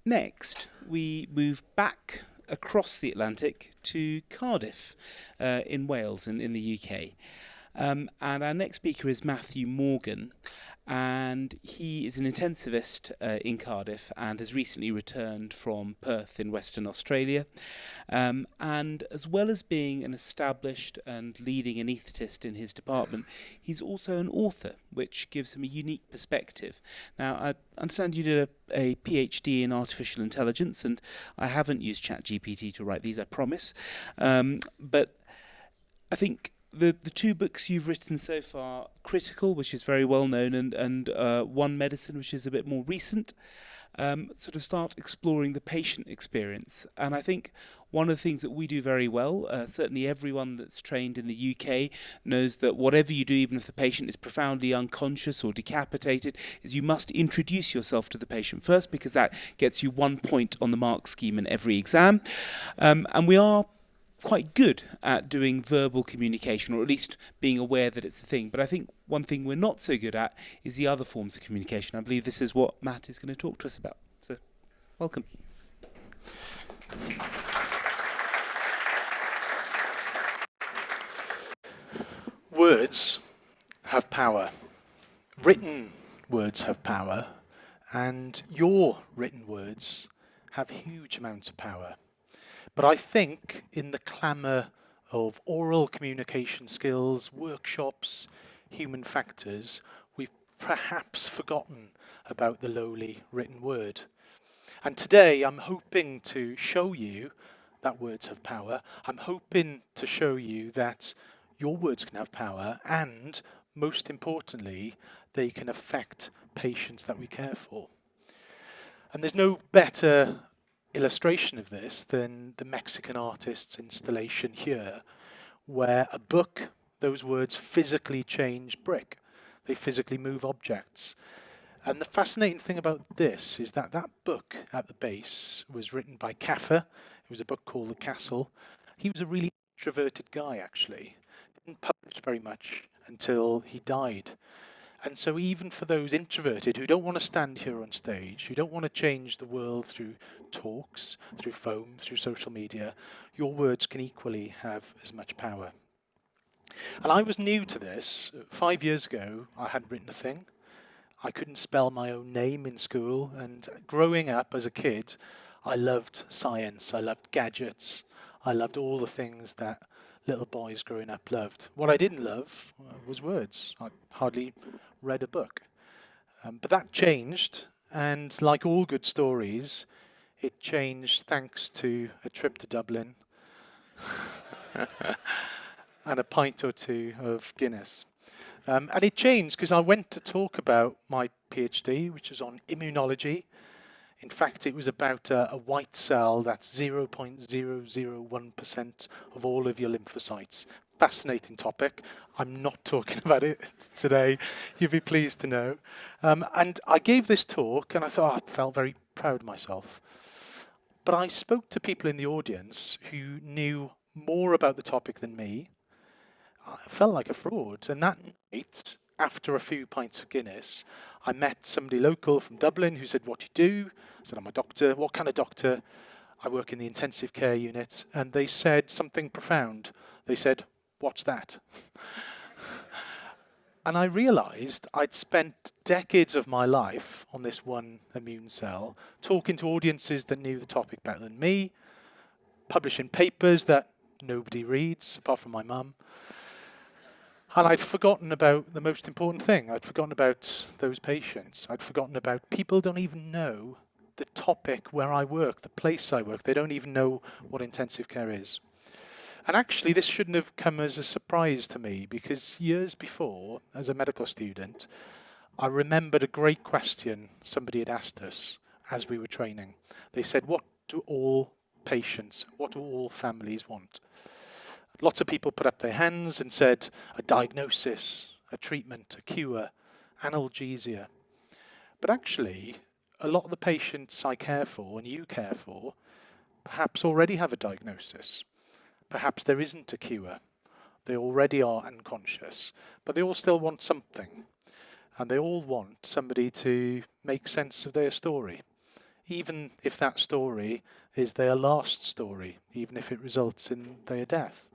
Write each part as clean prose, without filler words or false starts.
Next, we move back across the Atlantic to Cardiff in Wales in the UK. And our next speaker is Matthew Morgan, and he is an intensivist in Cardiff and has recently returned from Perth in Western Australia. And as well as being an established and leading anaesthetist in his department, he's also an author, which gives him a unique perspective. Now, I understand you did a PhD in artificial intelligence, and I haven't used ChatGPT to write these, I promise. But I think the two books you've written so far, Critical, which is very well known, and One Medicine, which is a bit more recent, sort of start exploring the patient experience. And I think one of the things that we do very well, certainly everyone that's trained in the UK knows that whatever you do, even if the patient is profoundly unconscious or decapitated, is you must introduce yourself to the patient first, because that gets you 1 point on the mark scheme in every exam. And we are quite good at doing verbal communication, or at least being aware that it's a thing. But I think one thing we're not so good at is the other forms of communication. I believe this is what Matt is going to talk to us about. So, welcome. Words have power. Written words have power, and your written words have huge amounts of power. But I think in the clamour of oral communication skills, workshops, human factors, we've perhaps forgotten about the lowly written word. And today I'm hoping to show you that words have power. I'm hoping to show you that your words can have power, and most importantly, they can affect patients that we care for. And there's no better illustration of this than the Mexican artist's installation here, where a book, those words physically change brick. They physically move objects. And the fascinating thing about this is that that book at the base was written by Kaffer. It was a book called The Castle. He was a really introverted guy, actually. Didn't publish very much until he died. And so even for those introverted who don't want to stand here on stage, who don't want to change the world through talks, through phone, through social media, your words can equally have as much power. And I was new to this. 5 years ago, I hadn't written a thing. I couldn't spell my own name in school. And growing up as a kid, I loved science. I loved gadgets. I loved all the things that little boys growing up loved. What I didn't love was words. I hardly read a book. But that changed, and like all good stories, it changed thanks to a trip to Dublin and a pint or two of Guinness. And it changed because I went to talk about my PhD, which is on immunology. In fact, it was about a white cell that's 0.001% of all of your lymphocytes. Fascinating topic. I'm not talking about it today. You'll be pleased to know. And I gave this talk, and I thought I felt very proud of myself. But I spoke to people in the audience who knew more about the topic than me. I felt like a fraud. And that night, after a few pints of Guinness, I met somebody local from Dublin who said, "What do you do?" I said, "I'm a doctor." "What kind of doctor?" "I work in the intensive care unit." And they said something profound. They said, "What's that?" And I realised I'd spent decades of my life on this one immune cell, talking to audiences that knew the topic better than me, publishing papers that nobody reads, apart from my mum. And I'd forgotten about the most important thing. I'd forgotten about those patients. I'd forgotten about people don't even know the topic where I work, the place I work. They don't even know what intensive care is. And actually, this shouldn't have come as a surprise to me, because years before, as a medical student, I remembered a great question somebody had asked us as we were training. They said, what do all patients, what do all families want? Lots of people put up their hands and said a diagnosis, a treatment, a cure, analgesia. But actually, a lot of the patients I care for and you care for perhaps already have a diagnosis. Perhaps there isn't a cure. They already are unconscious, but they all still want something. And they all want somebody to make sense of their story. even if that story is their last story, even if it results in their death.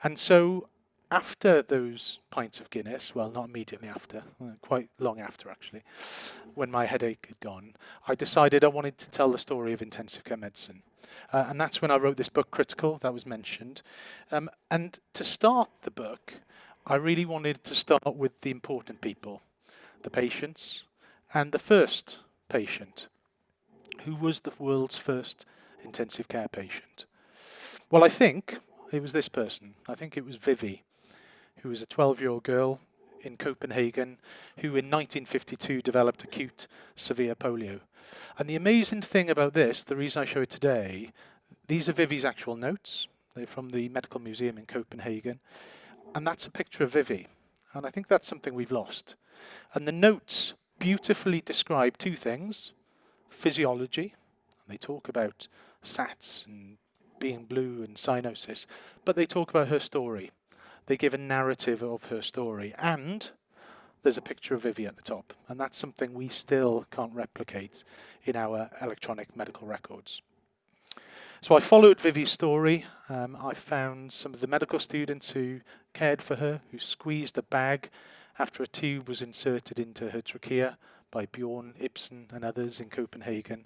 And so after those pints of Guinness, well, not immediately after, quite long after actually, when my headache had gone, I decided I wanted to tell the story of intensive care medicine. And that's when I wrote this book, Critical, that was mentioned. And to start the book, I really wanted to start with the important people, the patients, and the first patient, who was the world's first intensive care patient. Well, I think it was this person. I think it was Vivi, who was a 12-year-old girl in Copenhagen who in 1952 developed acute severe polio. And the amazing thing about this, the reason I show it today, these are Vivi's actual notes. They're from the Medical Museum in Copenhagen. And that's a picture of Vivi. And I think that's something we've lost. And the notes beautifully describe two things: physiology, and they talk about SATs and being blue and cyanosis, but they talk about her story. They give a narrative of her story, and there's a picture of Vivi at the top, and that's something we still can't replicate in our electronic medical records. So I followed Vivi's story. I found some of the medical students who cared for her, who squeezed a bag after a tube was inserted into her trachea by Bjorn Ibsen and others in Copenhagen.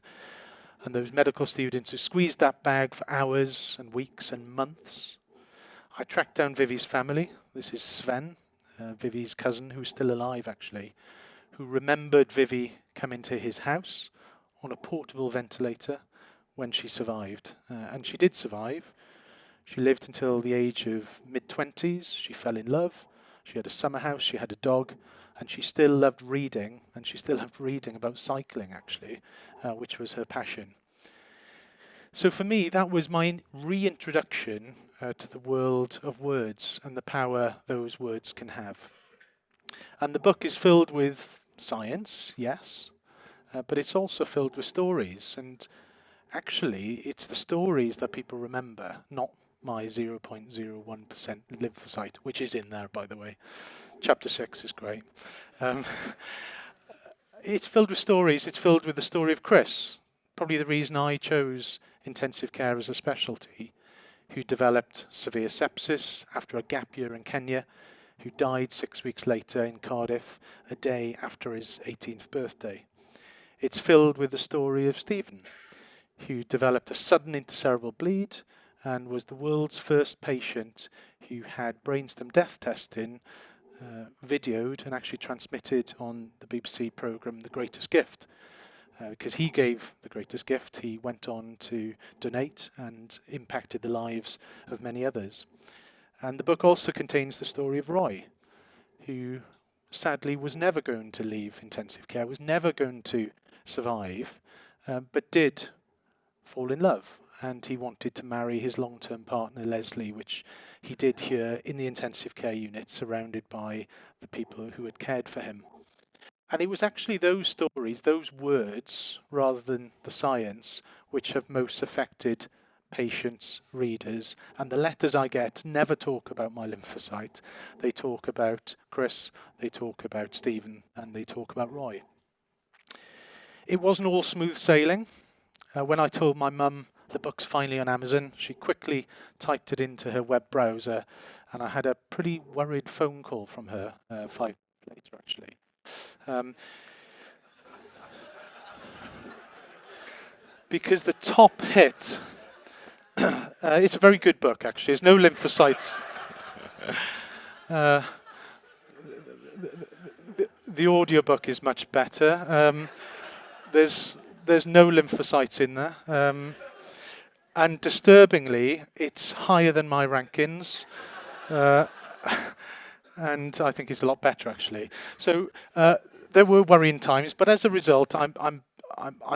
And those medical students who squeezed that bag for hours and weeks and months. I tracked down Vivi's family. This is Sven, Vivi's cousin, who's still alive actually, who remembered Vivi coming to his house on a portable ventilator when she survived. And she did survive. She lived until the age of mid-20s. She fell in love. She had a summer house. She had a dog. And she still loved reading. And she still loved reading about cycling, actually, which was her passion. So for me, that was my reintroduction to the world of words and the power those words can have. And the book is filled with science, yes, but it's also filled with stories. And actually, it's the stories that people remember, not my 0.01% lymphocyte, which is in there, by the way. Chapter 6 is great. It's filled with stories. It's filled with the story of Chris, probably the reason I chose intensive care as a specialty, who developed severe sepsis after a gap year in Kenya, who died 6 weeks later in Cardiff, a day after his 18th birthday. It's filled with the story of Stephen, who developed a sudden intercerebral bleed and was the world's first patient who had brainstem death testing videoed and actually transmitted on the BBC programme The Greatest Gift. Because he gave the greatest gift, he went on to donate and impacted the lives of many others. And the book also contains the story of Roy, who sadly was never going to leave intensive care, was never going to survive, but did fall in love. And he wanted to marry his long-term partner, Leslie, which he did here in the intensive care unit, surrounded by the people who had cared for him. And it was actually those stories, those words, rather than the science, which have most affected patients, readers. And the letters I get never talk about my lymphocyte. They talk about Chris, they talk about Stephen, and they talk about Roy. It wasn't all smooth sailing. When I told my mum the book's finally on Amazon, she quickly typed it into her web browser, and I had a pretty worried phone call from her 5 days later, actually. Because the top hit, it's a very good book actually, there's no lymphocytes. The audiobook is much better. There's no lymphocytes in there. And disturbingly, it's higher than my rankings. And I think it's a lot better actually. So there were worrying times, but as a result, I'm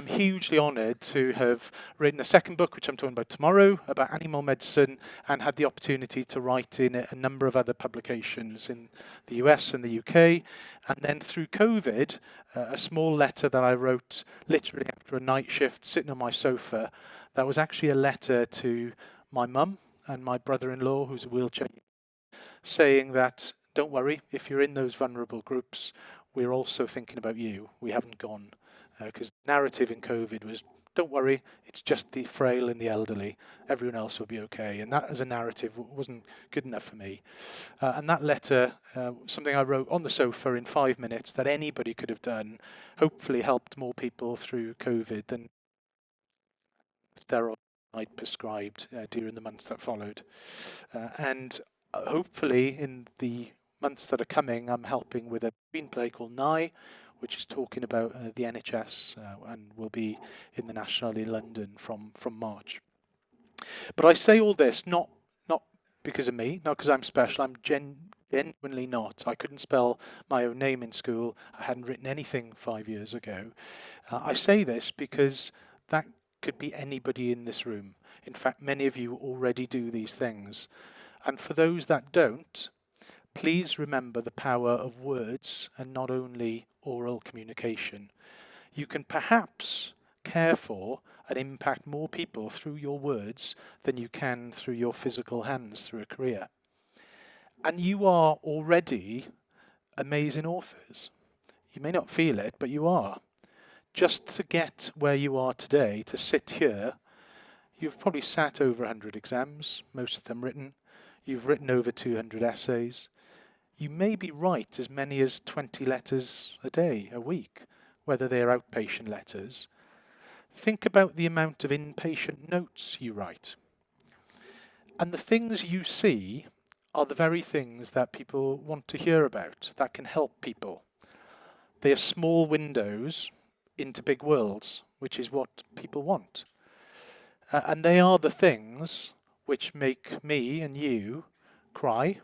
hugely honoured to have written a second book, which I'm talking about tomorrow, about animal medicine, and had the opportunity to write in a number of other publications in the US and the UK. And then through COVID, a small letter that I wrote literally after a night shift, sitting on my sofa, that was actually a letter to my mum and my brother-in-law, who's a wheelchair, saying that don't worry, if you're in those vulnerable groups, we're also thinking about you. We haven't gone, because narrative in COVID was, don't worry, it's just the frail and the elderly. Everyone else will be okay. And that as a narrative wasn't good enough for me. And that letter, something I wrote on the sofa in 5 minutes that anybody could have done, hopefully helped more people through COVID than steroid I'd prescribed during the months that followed. And hopefully in the months that are coming, I'm helping with a screenplay called Nye, which is talking about the NHS and will be in the National in London from March. But I say all this not because of me, not because I'm special. I'm genuinely not. I couldn't spell my own name in school. I hadn't written anything 5 years ago. I say this because that could be anybody in this room. In fact, many of you already do these things. And for those that don't, please remember the power of words and not only oral communication. You can perhaps care for and impact more people through your words than you can through your physical hands through a career. And you are already amazing authors. You may not feel it, but you are. Just to get where you are today, to sit here, you've probably sat over 100 exams, most of them written. You've written over 200 essays. You maybe write as many as 20 letters a day, a week, whether they're outpatient letters. Think about the amount of inpatient notes you write. And the things you see are the very things that people want to hear about, that can help people. They are small windows into big worlds, which is what people want. And they are the things which make me and you cry,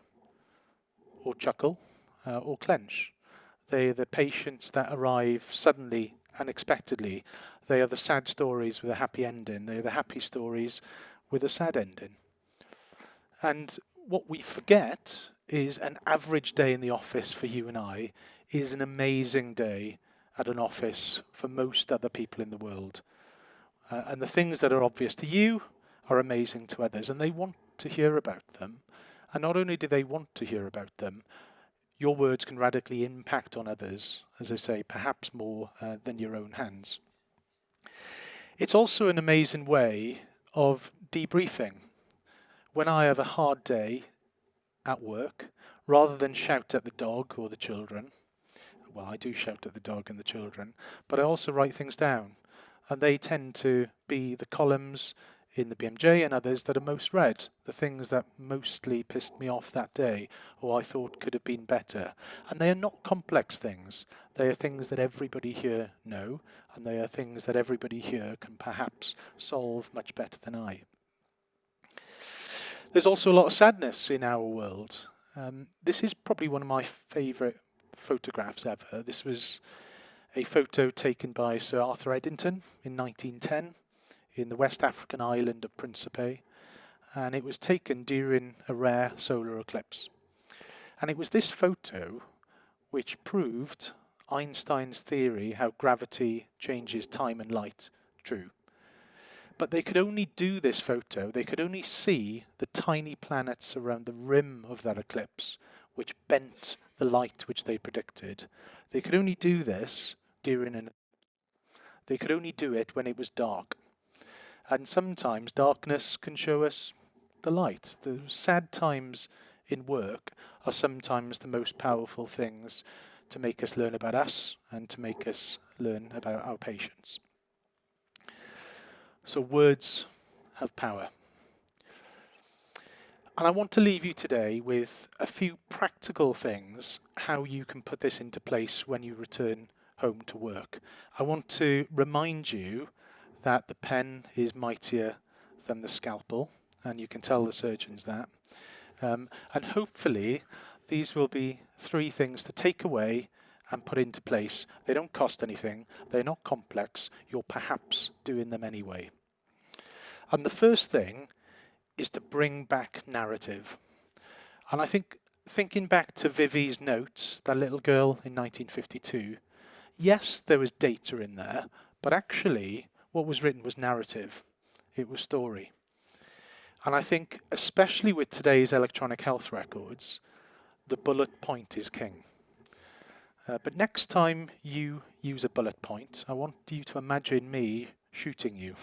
or chuckle, or clench. They are the patients that arrive suddenly, unexpectedly. They are the sad stories with a happy ending. They are the happy stories with a sad ending. And what we forget is an average day in the office for you and I is an amazing day at an office for most other people in the world. And the things that are obvious to you are amazing to others, and they want to hear about them. And not only do they want to hear about them, your words can radically impact on others, as I say, perhaps more than your own hands. It's also an amazing way of debriefing. When I have a hard day at work, rather than shout at the dog or the children, well, I do shout at the dog and the children, but I also write things down. And they tend to be the columns in the BMJ and others that are most read, the things that mostly pissed me off that day, or I thought could have been better. And they are not complex things. They are things that everybody here know, and they are things that everybody here can perhaps solve much better than I. There's also a lot of sadness in our world. This is probably one of my favourite photographs ever. This was a photo taken by Sir Arthur Eddington in 1910 in the West African island of Principe, and it was taken during a rare solar eclipse. And it was this photo which proved Einstein's theory how gravity changes time and light true. But they could only do this photo, they could only see the tiny planets around the rim of that eclipse, which bent the light which they predicted. They could only do this they could only do it when it was dark. And sometimes darkness can show us the light. The sad times in work are sometimes the most powerful things to make us learn about us and to make us learn about our patients. So words have power. And I want to leave you today with a few practical things, how you can put this into place when you return home to work. I want to remind you that the pen is mightier than the scalpel, and you can tell the surgeons that. And hopefully these will be 3 things to take away and put into place. They don't cost anything, they're not complex, you're perhaps doing them anyway. And the first thing is to bring back narrative. And I think thinking back to Vivi's notes, that little girl in 1952, yes, there was data in there, but actually what was written was narrative. It was story. And I think, especially with today's electronic health records, the bullet point is king. But next time you use a bullet point, I want you to imagine me shooting you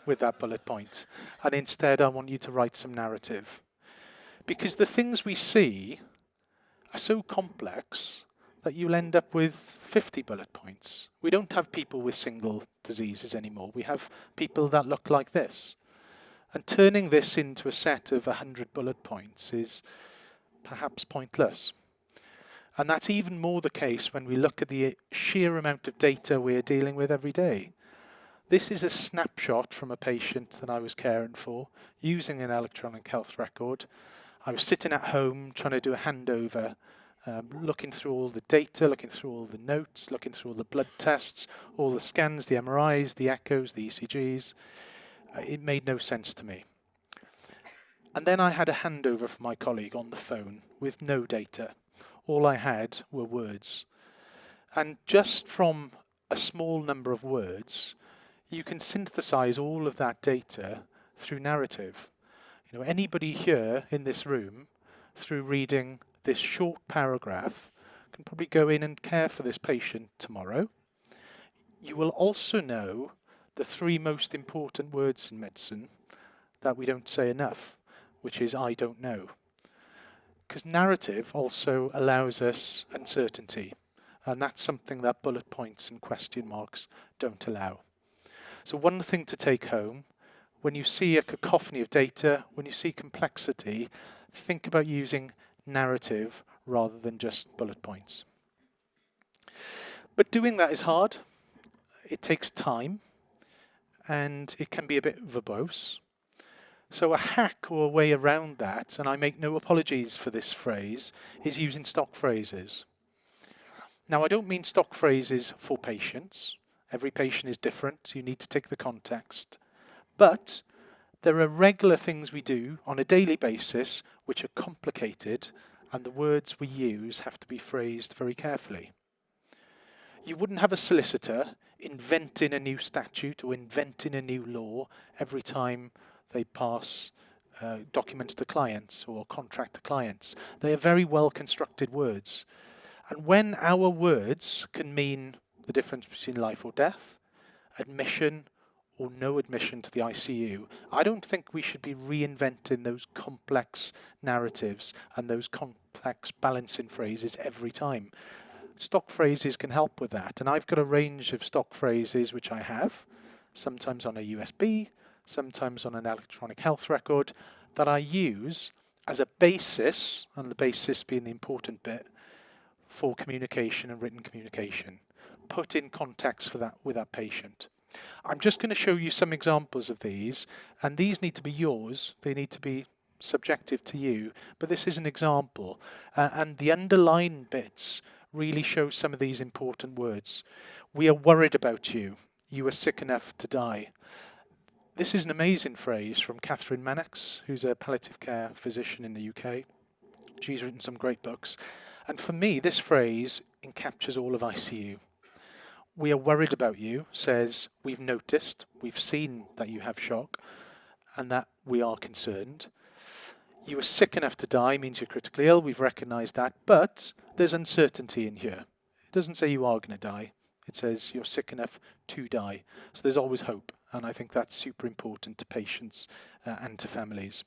with that bullet point. And instead, I want you to write some narrative. Because the things we see are so complex that you'll end up with 50 bullet points. We don't have people with single diseases anymore. We have people that look like this. And turning this into a set of 100 bullet points is perhaps pointless. And that's even more the case when we look at the sheer amount of data we're dealing with every day. This is a snapshot from a patient that I was caring for using an electronic health record. I was sitting at home trying to do a handover, looking through all the data, looking through all the notes, looking through all the blood tests, all the scans, the MRIs, the echoes, the ECGs. It made no sense to me. And then I had a handover from my colleague on the phone with no data. All I had were words. And just from a small number of words, you can synthesize all of that data through narrative. Anybody here in this room, through reading this short paragraph, can probably go in and care for this patient tomorrow. You will also know the 3 most important words in medicine that we don't say enough, which is I don't know. Because narrative also allows us uncertainty, and that's something that bullet points and question marks don't allow. So one thing to take home, when you see a cacophony of data, when you see complexity, think about using narrative rather than just bullet points. But doing that is hard. It takes time, and it can be a bit verbose. So a hack or a way around that, and I make no apologies for this phrase, is using stock phrases. Now, I don't mean stock phrases for patients. Every patient is different. You need to take the context. But there are regular things we do on a daily basis which are complicated, and the words we use have to be phrased very carefully. You wouldn't have a solicitor inventing a new statute or inventing a new law every time they pass documents to clients or contract to clients. They are very well constructed words. And when our words can mean the difference between life or death, admission or no admission to the ICU, I don't think we should be reinventing those complex narratives and those complex balancing phrases every time. Stock phrases can help with that, and I've got a range of stock phrases which I have, sometimes on a USB, sometimes on an electronic health record, that I use as a basis, and the basis being the important bit, for communication and written communication, put in context for that with that patient. I'm just going to show you some examples of these, and these need to be yours. They need to be subjective to you, but this is an example, and the underlined bits really show some of these important words. We are worried about you. You are sick enough to die. This is an amazing phrase from Catherine Mannix, who's a palliative care physician in the UK. She's written some great books. And for me, this phrase encaptures all of ICU. We are worried about you says we've noticed, we've seen that you have shock, and that we are concerned. You are sick enough to die means you're critically ill. We've recognised that, but there's uncertainty in here. It doesn't say you are going to die. It says you're sick enough to die. So there's always hope, and I think that's super important to patients and to families.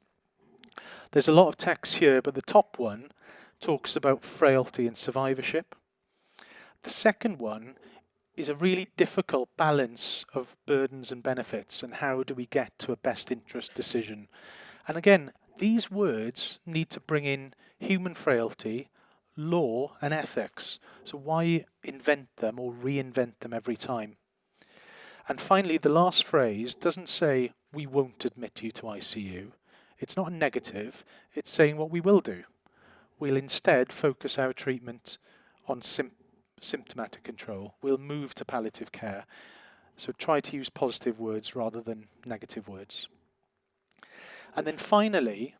There's a lot of text here, but the top one talks about frailty and survivorship. The second one is a really difficult balance of burdens and benefits, and how do we get to a best interest decision. And again, these words need to bring in human frailty, law and ethics. So why invent them or reinvent them every time? And finally, the last phrase doesn't say we won't admit you to ICU. It's not a negative, it's saying what we will do. We'll instead focus our treatment on symptomatic control. We'll move to palliative care. So try to use positive words rather than negative words. And then finally,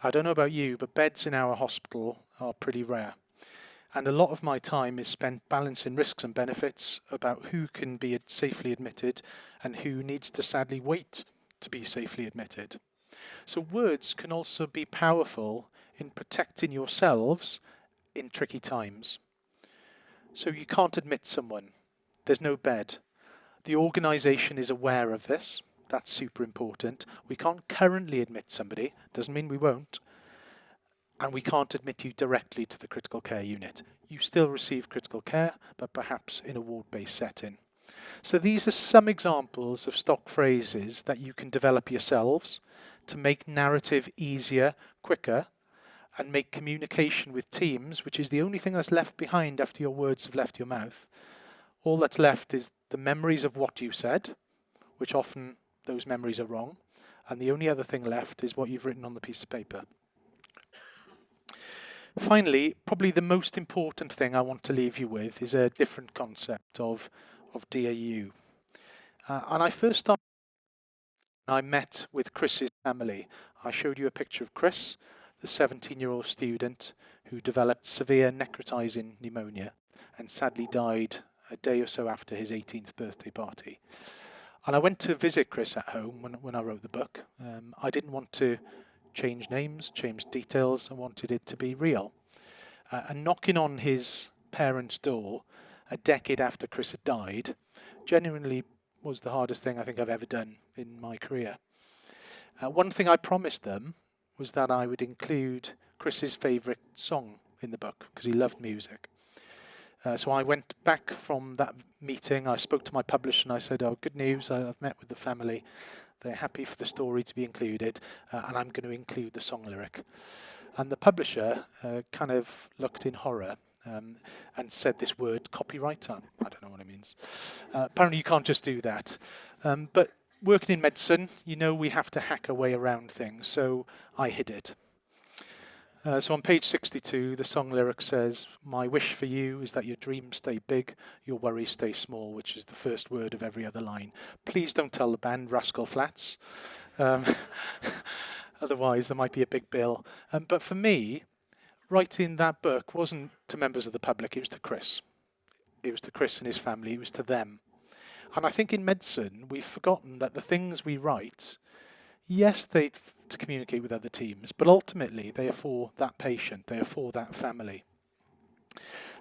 I don't know about you, but beds in our hospital are pretty rare. And a lot of my time is spent balancing risks and benefits about who can be safely admitted and who needs to sadly wait to be safely admitted. So words can also be powerful in protecting yourselves in tricky times. So you can't admit someone. There's no bed. The organisation is aware of this. That's super important. We can't currently admit somebody. Doesn't mean we won't. And we can't admit you directly to the critical care unit. You still receive critical care, but perhaps in a ward-based setting. So these are some examples of stock phrases that you can develop yourselves to make narrative easier, quicker, and make communication with teams, which is the only thing that's left behind after your words have left your mouth. All that's left is the memories of what you said, which often those memories are wrong, and the only other thing left is what you've written on the piece of paper. Finally, probably the most important thing I want to leave you with is a different concept of DAU. And I first started when I met with Chris's family. I showed you a picture of Chris, the 17-year-old student who developed severe necrotizing pneumonia and sadly died a day or so after his 18th birthday party. And I went to visit Chris at home when I wrote the book. I didn't want to change names, change details. I wanted it to be real. And knocking on his parents' door a decade after Chris had died genuinely was the hardest thing I think I've ever done in my career. One thing I promised them was that I would include Chris's favourite song in the book because he loved music. So I went back from that meeting, I spoke to my publisher and I said, oh, good news, I've met with the family. They're happy for the story to be included and I'm going to include the song lyric. And the publisher kind of looked in horror and said this word, copyright. I don't know what it means. Apparently you can't just do that. But working in medicine, you know we have to hack our way around things, so I hid it. So on page 62, the song lyric says, my wish for you is that your dreams stay big, your worries stay small, which is the first word of every other line. Please don't tell the band Rascal Flats. Otherwise, there might be a big bill. But for me, writing that book wasn't to members of the public, it was to Chris. It was to Chris and his family, it was to them. And I think in medicine, we've forgotten that the things we write, yes, they're to communicate with other teams, but ultimately they are for that patient, they are for that family.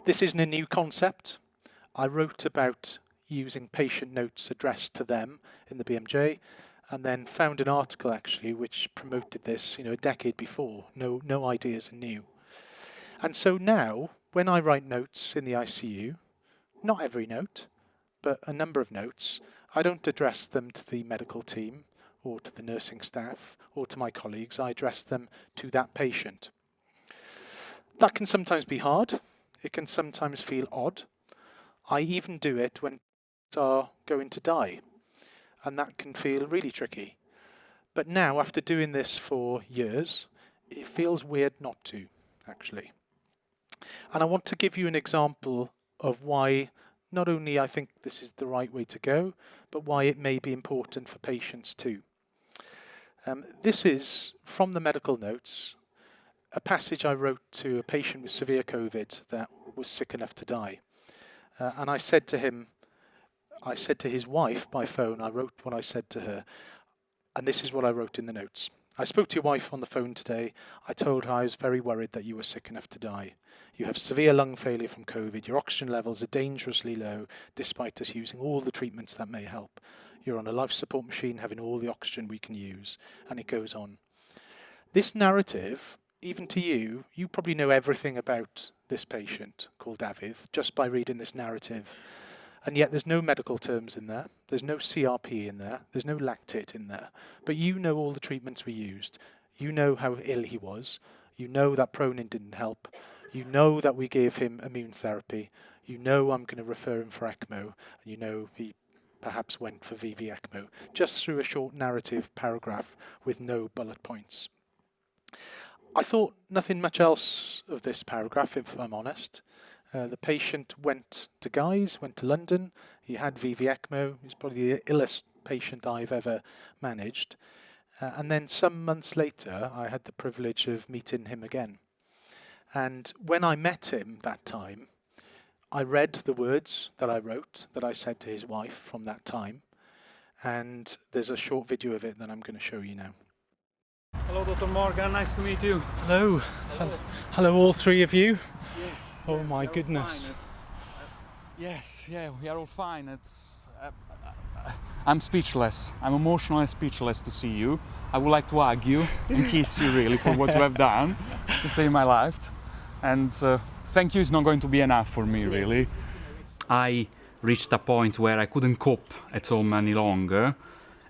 This isn't a new concept. I wrote about using patient notes addressed to them in the BMJ, and then found an article actually which promoted this, a decade before. No ideas are new. And so now, when I write notes in the ICU, not every note, but a number of notes, I don't address them to the medical team or to the nursing staff or to my colleagues. I address them to that patient. That can sometimes be hard. It can sometimes feel odd. I even do it when people are going to die, and that can feel really tricky. But now, after doing this for years, it feels weird not to, actually. And I want to give you an example of why not only I think this is the right way to go, but why it may be important for patients too. This is, from the medical notes, a passage I wrote to a patient with severe COVID that was sick enough to die. And I said to his wife by phone, I wrote what I said to her, and this is what I wrote in the notes. I spoke to your wife on the phone today. I told her I was very worried that you were sick enough to die. You have severe lung failure from COVID. Your oxygen levels are dangerously low, despite us using all the treatments that may help. You're on a life support machine having all the oxygen we can use. And it goes on. This narrative, even to you, you probably know everything about this patient called David just by reading this narrative. And yet there's no medical terms in there. There's no CRP in there. There's no lactate in there. But you know all the treatments we used. You know how ill he was. You know that Pronin didn't help. You know that we gave him immune therapy. You know I'm going to refer him for ECMO. And you know he perhaps went for VV ECMO. Just through a short narrative paragraph with no bullet points. I thought nothing much else of this paragraph, if I'm honest. The patient went to Guy's, went to London. He had VV ECMO. He's probably the illest patient I've ever managed. And then some months later, I had the privilege of meeting him again. And when I met him that time, I read the words that I wrote, that I said to his wife from that time. And there's a short video of it that I'm going to show you now. Hello, Dr. Morgan. Nice to meet you. Hello. Hello, all three of you. Yes. Oh my goodness. Yes, yeah, we are all fine. I'm speechless. I'm emotionally speechless to see you. I would like to hug you and kiss you really for what you have done to save my life. And thank you is not going to be enough for me really. I reached a point where I couldn't cope at home any longer,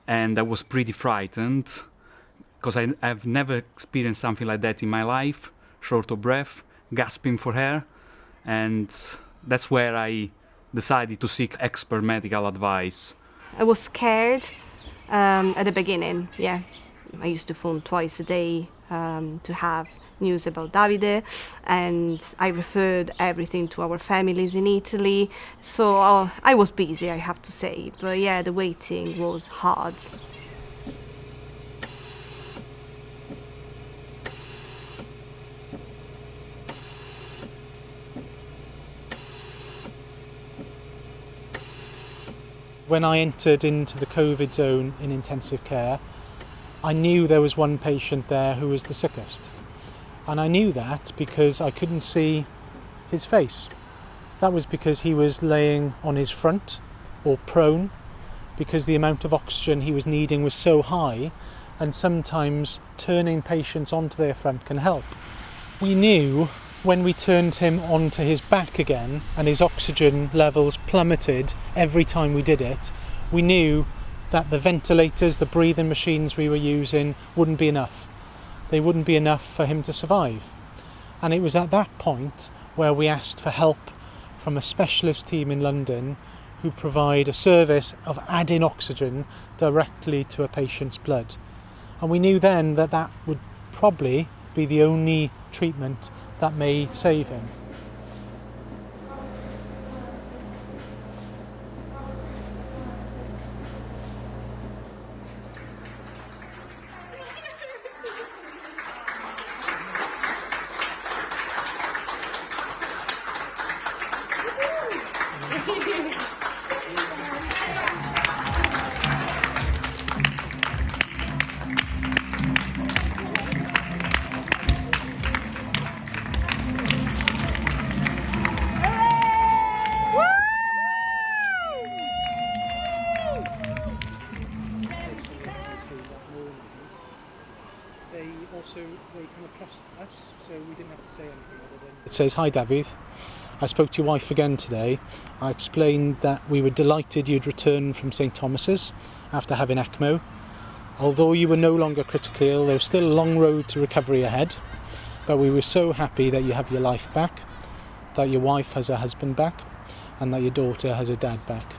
and I was pretty frightened because I've never experienced something like that in my life, short of breath, gasping for air, and that's where I decided to seek expert medical advice. I was scared at the beginning, yeah. I used to phone twice a day to have news about Davide, and I referred everything to our families in Italy. So I was busy, I have to say, but yeah, the waiting was hard. When I entered into the COVID zone in intensive care, I knew there was one patient there who was the sickest. And I knew that because I couldn't see his face. That was because he was laying on his front or prone, because the amount of oxygen he was needing was so high, and sometimes turning patients onto their front can help. We knew when we turned him onto his back again and his oxygen levels plummeted every time we did it, we knew that the ventilators, the breathing machines we were using wouldn't be enough. They wouldn't be enough for him to survive. And it was at that point where we asked for help from a specialist team in London who provide a service of adding oxygen directly to a patient's blood. And we knew then that that would probably be the only treatment that may save him. They come across us, so we didn't have to say anything other than... It says, "Hi David, I spoke to your wife again today. I explained that we were delighted you'd returned from St Thomas's after having ECMO. Although you were no longer critically ill, there was still a long road to recovery ahead, but we were so happy that you have your life back, that your wife has her husband back, and that your daughter has her dad back."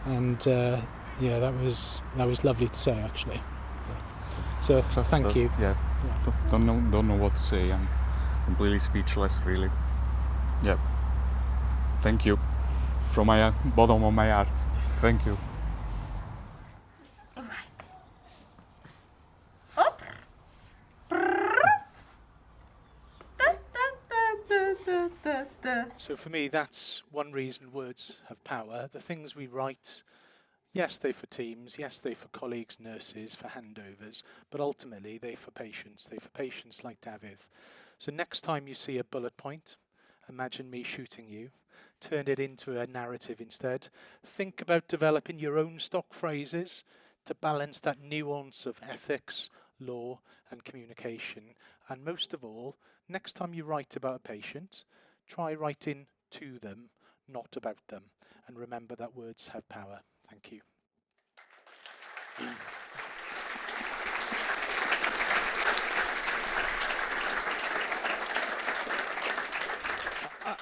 And yeah, that was lovely to say, actually. So thank you. Yeah, don't know what to say. I'm completely speechless, really. Yeah, thank you from my bottom of my heart. Thank you. All right. Up. So for me, that's one reason words have power. The things we write, yes, they're for teams, yes, they're for colleagues, nurses, for handovers, but ultimately they're for patients. They're for patients like David. So next time you see a bullet point, imagine me shooting you. Turn it into a narrative instead. Think about developing your own stock phrases to balance that nuance of ethics, law, and communication. And most of all, next time you write about a patient, try writing to them, not about them. And remember that words have power. Thank you.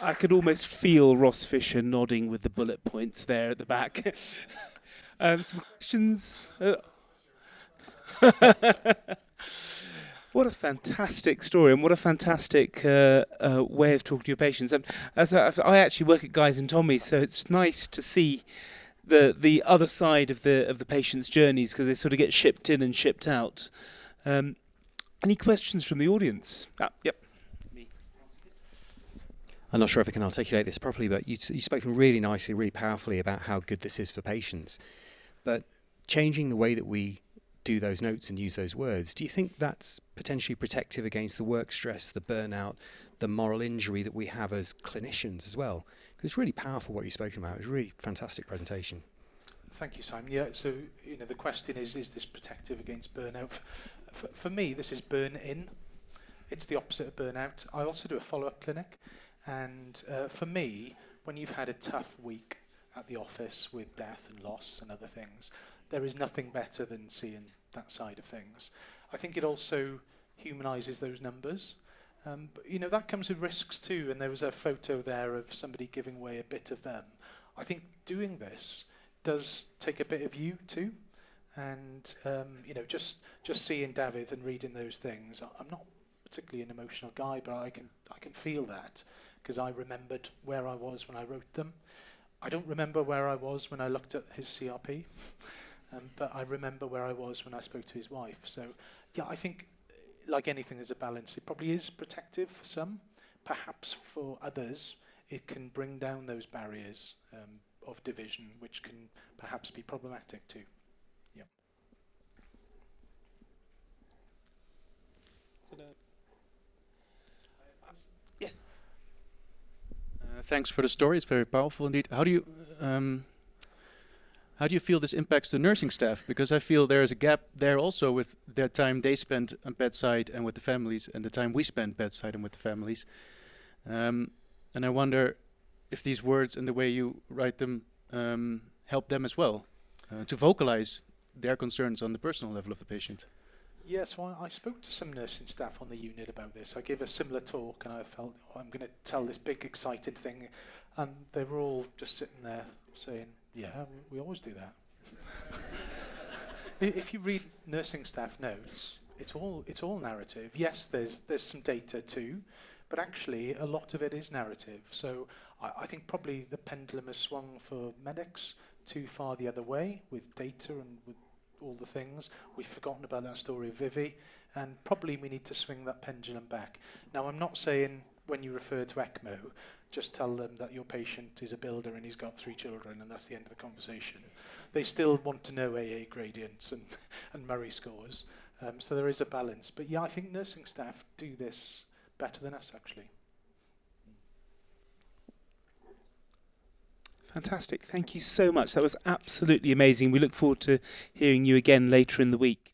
I could almost feel Ross Fisher nodding with the bullet points there at the back. Some questions? What a fantastic story, and what a fantastic way of talking to your patients. I actually work at Guy's and Tommy's, so it's nice to see the other side of the patient's journeys, because they sort of get shipped in and shipped out. Any questions from the audience? Yep. I'm not sure if I can articulate this properly, but you've spoken really nicely, really powerfully about how good this is for patients. But changing the way that we do those notes and use those words. Do you think that's potentially protective against the work stress, the burnout, the moral injury that we have as clinicians as well? Because it's really powerful what you've spoken about. It was a really fantastic presentation. Thank you, Simon. Yeah, so the question is this protective against burnout? For me, this is burn in. It's the opposite of burnout. I also do a follow-up clinic, and for me, when you've had a tough week at the office with death and loss and other things, there is nothing better than seeing that side of things. I think it also humanises those numbers. But that comes with risks too, and there was a photo there of somebody giving away a bit of them. I think doing this does take a bit of you too, and just seeing David and reading those things, I'm not particularly an emotional guy, but I can feel that, because I remembered where I was when I wrote them. I don't remember where I was when I looked at his CRP, but I remember where I was when I spoke to his wife. So yeah, I think like anything, there's a balance. It probably is protective for some. Perhaps for others, it can bring down those barriers of division, which can perhaps be problematic too. Yeah. Yes. Thanks for the story. It's very powerful indeed. How do you feel this impacts the nursing staff? Because I feel there is a gap there also with the time they spend on bedside and with the families, and the time we spend bedside and with the families. And I wonder if these words and the way you write them help them as well to vocalize their concerns on the personal level of the patient. Yes, well, I spoke to some nursing staff on the unit about this. I gave a similar talk, and I felt, I'm going to tell this big, excited thing, and they were all just sitting there saying, yeah, we always do that. If you read nursing staff notes, it's all narrative. Yes, there's some data too, but actually a lot of it is narrative. So I think probably the pendulum has swung for medics too far the other way with data and with all the things. We've forgotten about that story of Vivi, and probably we need to swing that pendulum back. Now, I'm not saying when you refer to ECMO, just tell them that your patient is a builder and he's got 3 children and that's the end of the conversation. They still want to know AA gradients and Murray scores. So there is a balance. But yeah, I think nursing staff do this better than us, actually. Fantastic. Thank you so much. That was absolutely amazing. We look forward to hearing you again later in the week.